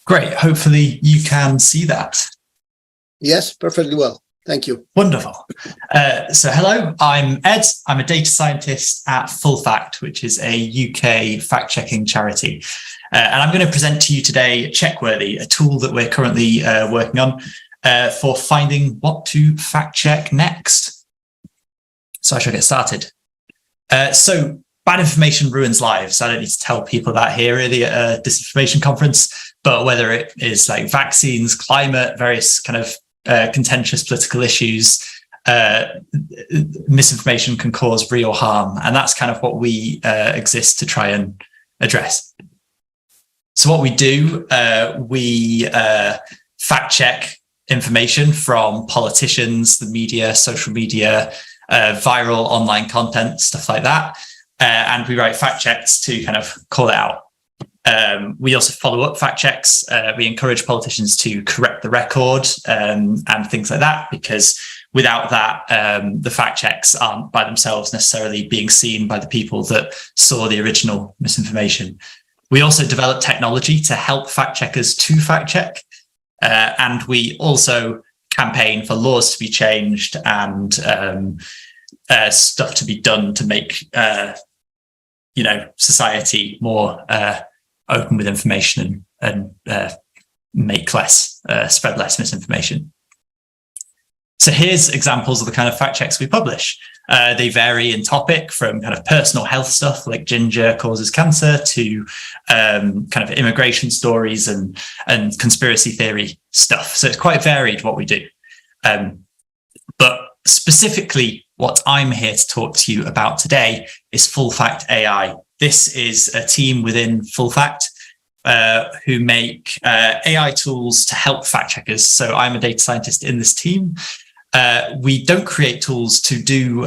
Great. Hopefully you can see that. Yes, perfectly well. Thank you. Wonderful. So hello, I'm Ed. I'm a data scientist at Full Fact, which is a UK fact-checking charity. And I'm going to present to you today Checkworthy, a tool that we're currently working on for finding what to fact-check next. So I shall get started. So bad information ruins lives. I don't need to tell people that here really at a disinformation conference, but whether it is like vaccines, climate, various kind of contentious political issues, misinformation can cause real harm. And that's kind of what we exist to try and address. So what we do, we fact check information from politicians, the media, social media, viral online content, stuff like that. And we write fact checks to kind of call it out. We also follow up fact checks. We encourage politicians to correct the record and things like that, because without that, the fact checks aren't by themselves necessarily being seen by the people that saw the original misinformation. We also develop technology to help fact checkers to fact check. And we also campaign for laws to be changed and stuff to be done to make society more open with information and make less, spread less misinformation. So here's examples of the kind of fact checks we publish. They vary in topic from kind of personal health stuff like ginger causes cancer to kind of immigration stories and conspiracy theory stuff. So it's quite varied what we do. But specifically what I'm here to talk to you about today is Full Fact AI. This is a team within Full Fact who make AI tools to help fact checkers. So I'm a data scientist in this team. We don't create tools to do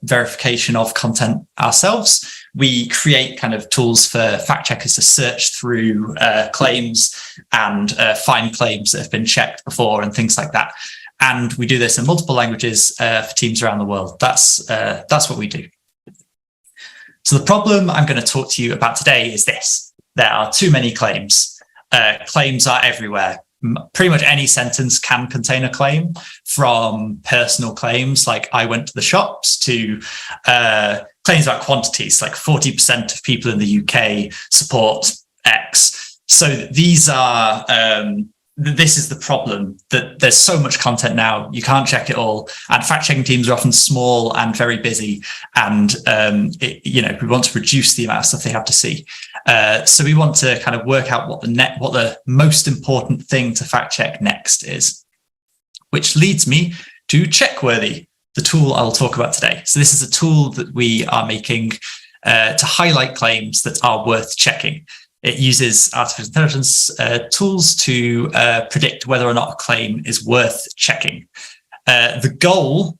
verification of content ourselves. We create kind of tools for fact checkers to search through claims and find claims that have been checked before and things like that. And we do this in multiple languages for teams around the world. That's what we do. So the problem I'm going to talk to you about today is this. There are too many claims. Claims are everywhere. Pretty much any sentence can contain a claim, from personal claims like I went to the shops to claims about quantities, like 40% of people in the UK support X. So these are this is the problem, that there's so much content now, you can't check it all. And fact-checking teams are often small and very busy. And, we want to reduce the amount of stuff they have to see. So we want to kind of work out what the most important thing to fact-check next is, which leads me to Checkworthy, the tool I'll talk about today. So this is a tool that we are making to highlight claims that are worth checking. It uses artificial intelligence tools to predict whether or not a claim is worth checking. The goal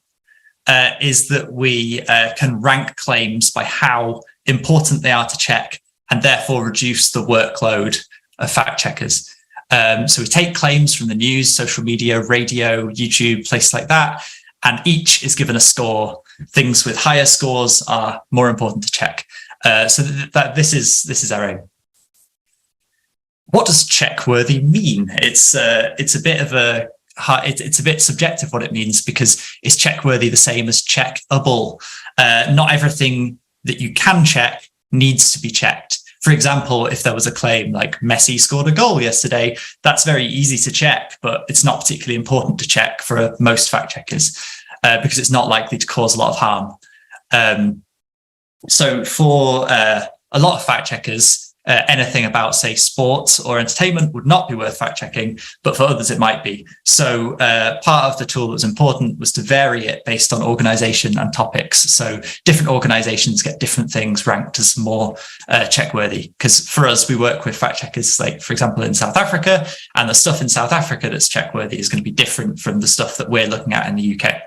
is that we can rank claims by how important they are to check and therefore reduce the workload of fact checkers. So we take claims from the news, social media, radio, YouTube, places like that, and each is given a score. Things with higher scores are more important to check. So this is our aim. What does checkworthy mean? It's a bit subjective what it means, because is checkworthy the same as checkable? Not everything that you can check needs to be checked. For example, if there was a claim like Messi scored a goal yesterday, that's very easy to check, but it's not particularly important to check for most fact checkers because it's not likely to cause a lot of harm. So for a lot of fact checkers, anything about, say, sports or entertainment would not be worth fact checking, but for others it might be. So part of the tool that was important was to vary it based on organization and topics. So different organizations get different things ranked as more checkworthy. Because for us, we work with fact checkers, like, for example, in South Africa, and the stuff in South Africa that's checkworthy is going to be different from the stuff that we're looking at in the UK.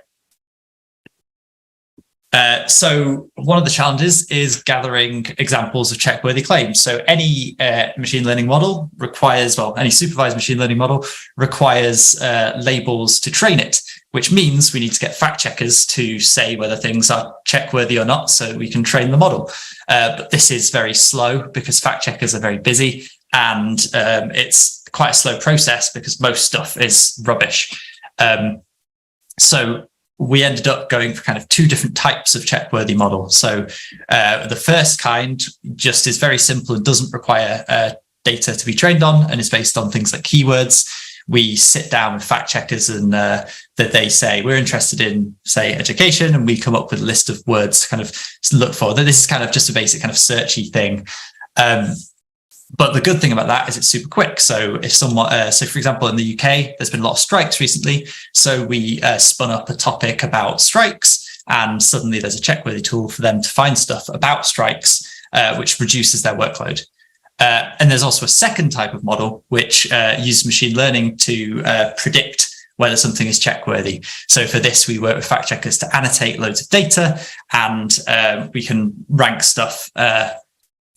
So one of the challenges is gathering examples of checkworthy claims. So any machine learning model requires, any supervised machine learning model requires labels to train it, which means we need to get fact checkers to say whether things are checkworthy or not, so we can train the model. But this is very slow because fact checkers are very busy, and it's quite a slow process because most stuff is rubbish. So we ended up going for kind of two different types of check-worthy model. So the first kind just is very simple and doesn't require data to be trained on, and is based on things like keywords. We sit down with fact checkers and that they say, we're interested in, say, education, and we come up with a list of words to kind of look for. This is kind of just a basic kind of searchy thing. But the good thing about that is it's super quick. So if someone, so for example, in the UK, there's been a lot of strikes recently. So we spun up a topic about strikes, and suddenly there's a check-worthy tool for them to find stuff about strikes, which reduces their workload. And there's also a second type of model, which uses machine learning to predict whether something is check-worthy. So for this, we work with fact checkers to annotate loads of data, and we can rank stuff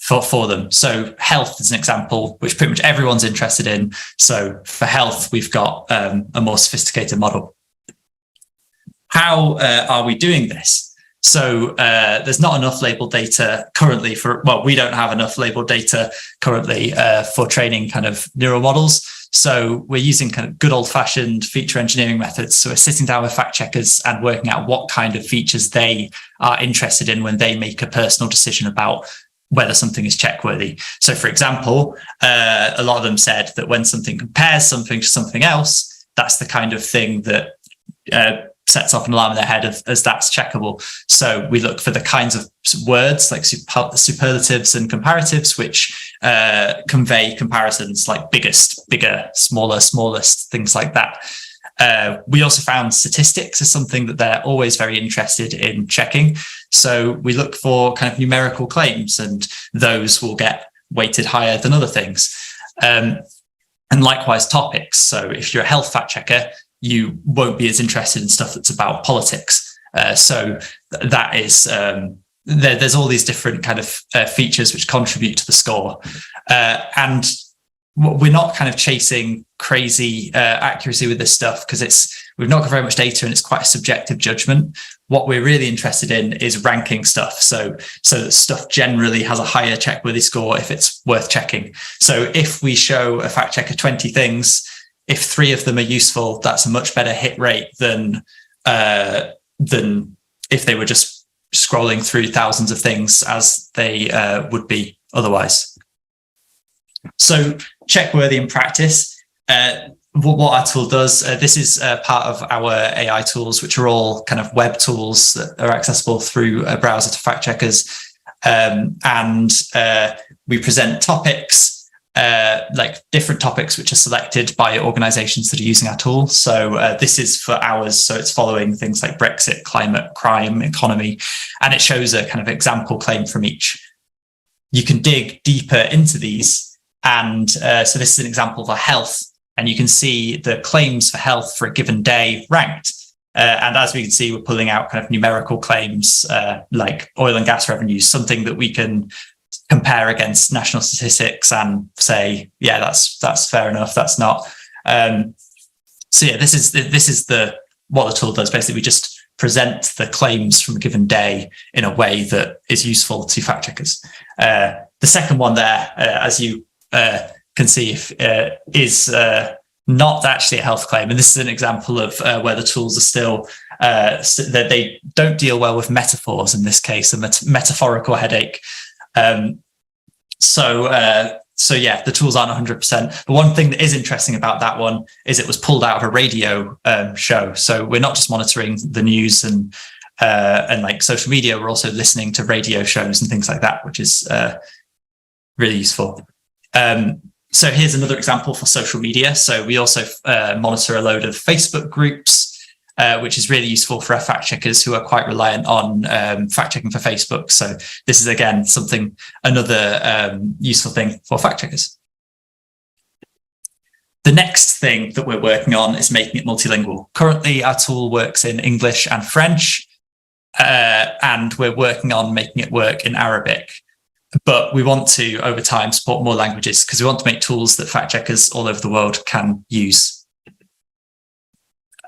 for them. So health is an example, which pretty much everyone's interested in. So for health, we've got a more sophisticated model. How are we doing this? So there's not enough labeled data currently we don't have enough labeled data currently for training kind of neural models. So we're using kind of good old fashioned feature engineering methods. So we're sitting down with fact checkers and working out what kind of features they are interested in when they make a personal decision about whether something is check-worthy. So for example, a lot of them said that when something compares something to something else, that's the kind of thing that sets off an alarm in their head as that's checkable. So we look for the kinds of words like superlatives and comparatives, which convey comparisons like biggest, bigger, smaller, smallest, things like that. We also found statistics is something that they're always very interested in checking. So we look for kind of numerical claims, and those will get weighted higher than other things. And likewise topics. So if you're a health fact checker, you won't be as interested in stuff that's about politics. So that is, there's all these different kind of features which contribute to the score. And we're not kind of chasing crazy accuracy with this stuff because we've not got very much data and it's quite a subjective judgment. What we're really interested in is ranking stuff. So that stuff generally has a higher check-worthy score if it's worth checking. So if we show a fact checker 20 things, if 3 of them are useful, that's a much better hit rate than if they were just scrolling through thousands of things as they would be otherwise. So check-worthy in practice, what our tool does, this is part of our AI tools, which are all kind of web tools that are accessible through a browser to fact checkers. And we present topics, like different topics which are selected by organizations that are using our tool. So this is for hours. So it's following things like Brexit, climate, crime, economy, and it shows a kind of example claim from each. You can dig deeper into these. And so this is an example for health, and you can see the claims for health for a given day ranked. And as we can see, we're pulling out kind of numerical claims like oil and gas revenues, something that we can compare against national statistics and say, yeah, that's fair enough. That's not. So yeah, this is what the tool does. Basically, we just present the claims from a given day in a way that is useful to fact checkers. The second one there, as you can see, is not actually a health claim. And this is an example of where the tools are still, that they don't deal well with metaphors in this case, a metaphorical headache. So yeah, the tools aren't 100%. But one thing that is interesting about that one is it was pulled out of a radio show. So we're not just monitoring the news and like social media, we're also listening to radio shows and things like that, which is really useful. So here's another example for social media. So we also monitor a load of Facebook groups, which is really useful for our fact checkers who are quite reliant on fact checking for Facebook. So this is, again, another useful thing for fact checkers. The next thing that we're working on is making it multilingual. Currently, our tool works in English and French, and we're working on making it work in Arabic. But we want to, over time, support more languages because we want to make tools that fact checkers all over the world can use.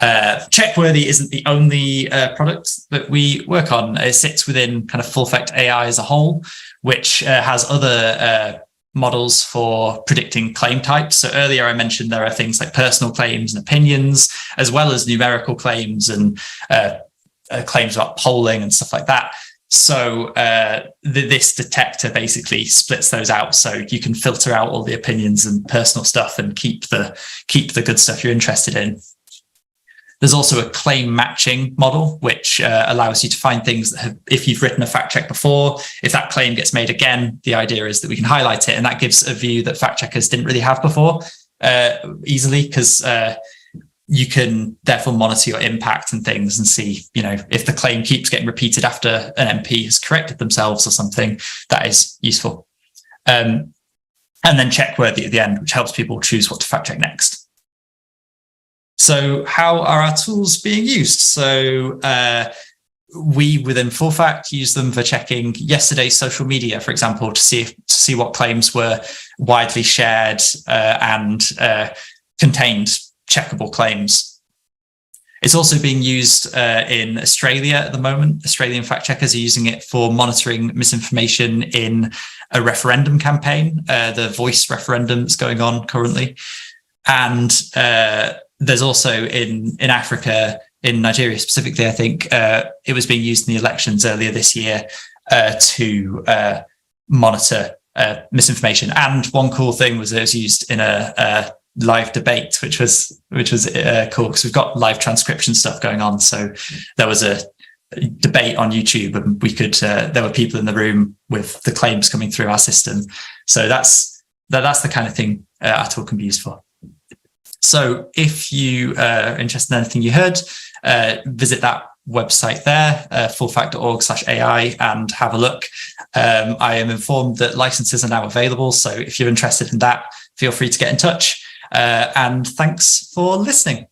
Checkworthy isn't the only product that we work on. It sits within kind of Full Effect AI as a whole, which has other models for predicting claim types. So earlier I mentioned there are things like personal claims and opinions, as well as numerical claims and claims about polling and stuff like that. So this detector basically splits those out, so you can filter out all the opinions and personal stuff and keep the good stuff you're interested in. There's also a claim matching model, which allows you to find things that have, if you've written a fact check before, if that claim gets made again, the idea is that we can highlight it, and that gives a view that fact checkers didn't really have before easily, because you can therefore monitor your impact and things and see, if the claim keeps getting repeated after an MP has corrected themselves or something. That is useful. And then check worthy at the end, which helps people choose what to fact check next. So how are our tools being used? So we within FullFact use them for checking yesterday's social media, for example, to see what claims were widely shared and contained checkable claims. It's also being used in Australia at the moment. Australian fact checkers are using it for monitoring misinformation in a referendum campaign, the Voice referendum that's going on currently. And there's also in Africa, in Nigeria specifically, I think it was being used in the elections earlier this year to monitor misinformation. And one cool thing was it was used in a live debate, which was cool, because we've got live transcription stuff going on. So there was a debate on YouTube, and we could there were people in the room with the claims coming through our system. So that's the kind of thing our tool can be used for. So if you are interested in anything you heard, visit that website there, fullfact.org/AI, and have a look. I am informed that licenses are now available, so if you're interested in that, feel free to get in touch. And thanks for listening.